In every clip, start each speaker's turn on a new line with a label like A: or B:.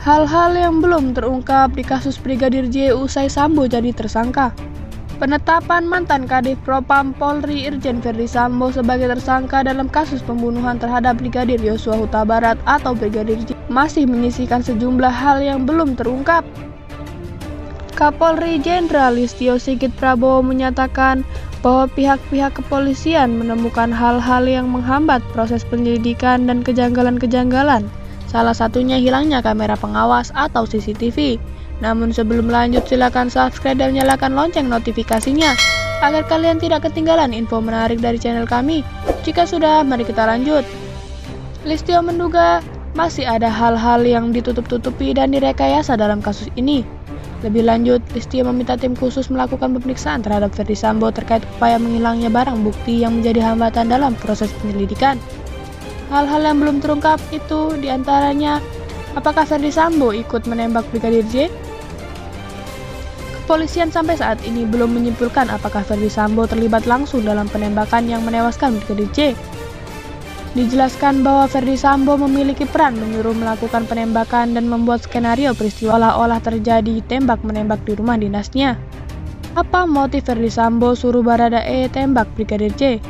A: Hal-hal yang belum terungkap di kasus Brigadir J usai Sambo jadi tersangka. Penetapan mantan Kadif Propam Polri Irjen Verdi Sambo sebagai tersangka dalam kasus pembunuhan terhadap Brigadir Yosua Huta Barat atau Brigadir J masih menyisihkan sejumlah hal yang belum terungkap. Kapolri Jenderal Listio Sigit Prabowo menyatakan bahwa pihak-pihak kepolisian menemukan hal-hal yang menghambat proses penyelidikan dan kejanggalan-kejanggalan. Salah satunya hilangnya kamera pengawas atau CCTV. Namun sebelum lanjut, silakan subscribe dan nyalakan lonceng notifikasinya agar kalian tidak ketinggalan info menarik dari channel kami. Jika sudah, mari kita lanjut. Listio menduga masih ada hal-hal yang ditutup-tutupi dan direkayasa dalam kasus ini. Lebih lanjut, Listio meminta tim khusus melakukan pemeriksaan terhadap Verdi Sambo terkait upaya menghilangnya barang bukti yang menjadi hambatan dalam proses penyelidikan. Hal-hal yang belum terungkap itu diantaranya, apakah Verdi Sambo ikut menembak Brigadir J? Kepolisian sampai saat ini belum menyimpulkan apakah Verdi Sambo terlibat langsung dalam penembakan yang menewaskan Brigadir J. Dijelaskan bahwa Verdi Sambo memiliki peran menyuruh melakukan penembakan dan membuat skenario peristiwa olah-olah terjadi tembak-menembak di rumah dinasnya. Apa motif Verdi Sambo suruh Baradae tembak Brigadir J?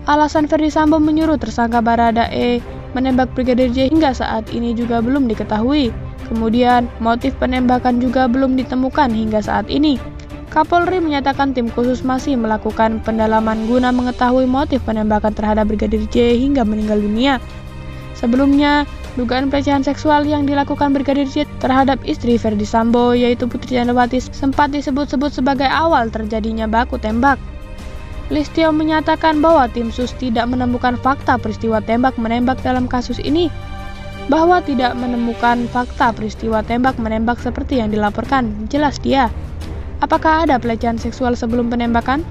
A: Alasan Verdi Sambo menyuruh tersangka Baradae menembak Brigadir J hingga saat ini juga belum diketahui. Kemudian, motif penembakan juga belum ditemukan hingga saat ini. Kapolri menyatakan tim khusus masih melakukan pendalaman guna mengetahui motif penembakan terhadap Brigadir J hingga meninggal dunia. Sebelumnya, dugaan pelecehan seksual yang dilakukan Brigadir J terhadap istri Verdi Sambo yaitu Putri Candrawati sempat disebut-sebut sebagai awal terjadinya baku tembak. Listio menyatakan bahwa tim sus tidak menemukan fakta peristiwa tembak-menembak dalam kasus ini. Bahwa tidak menemukan fakta peristiwa tembak-menembak seperti yang dilaporkan, jelas dia. Apakah ada pelecehan seksual sebelum penembakan?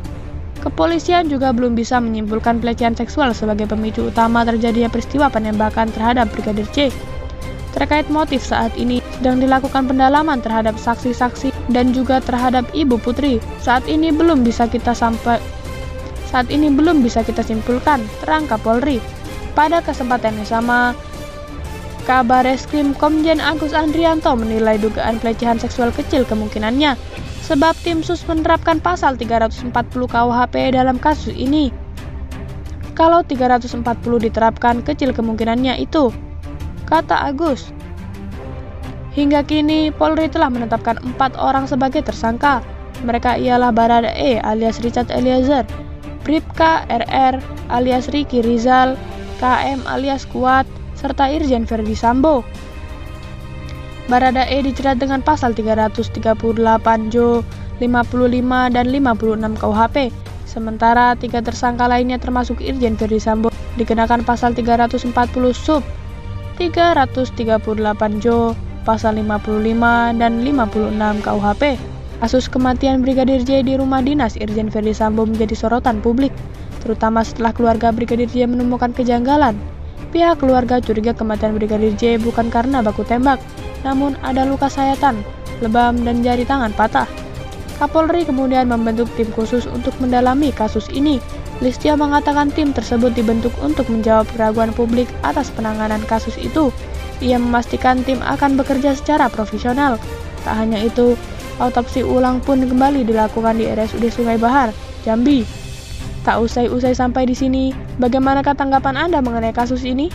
A: Kepolisian juga belum bisa menyimpulkan pelecehan seksual sebagai pemicu utama terjadinya peristiwa penembakan terhadap Brigadir J. Terkait motif, saat ini sedang dilakukan pendalaman terhadap saksi-saksi dan juga terhadap Ibu Putri. Saat ini belum bisa kita simpulkan, terang Kapolri. Pada kesempatan yang sama, Kabareskrim Komjen Agus Andrianto menilai dugaan pelecehan seksual kecil kemungkinannya, sebab tim sus menerapkan pasal 340 KUHP dalam kasus ini. Kalau 340 diterapkan, kecil kemungkinannya itu, kata Agus. Hingga kini, Polri telah menetapkan 4 orang sebagai tersangka. Mereka ialah Baradae alias Richard Eliezer, Bribka RR alias Ricky Rizal, KM alias Kuat, serta Irjen Verdi Sambo. Baradae dijerat dengan pasal 338 Jo, 55 dan 56 KUHP. Sementara 3 tersangka lainnya termasuk Irjen Verdi Sambo dikenakan pasal 340 sub, 338 Jo, pasal 55 dan 56 KUHP. Kasus kematian Brigadir J di rumah dinas Irjen Verdi Sambo menjadi sorotan publik, terutama setelah keluarga Brigadir J menemukan kejanggalan. Pihak keluarga curiga kematian Brigadir J bukan karena baku tembak, namun ada luka sayatan, lebam, dan jari tangan patah. Kapolri kemudian membentuk tim khusus untuk mendalami kasus ini. Listio mengatakan tim tersebut dibentuk untuk menjawab keraguan publik atas penanganan kasus itu. Ia memastikan tim akan bekerja secara profesional. Tak hanya itu, autopsi ulang pun kembali dilakukan di RSUD Sungai Bahar, Jambi. Tak usai-usai sampai di sini, bagaimanakah tanggapan Anda mengenai kasus ini?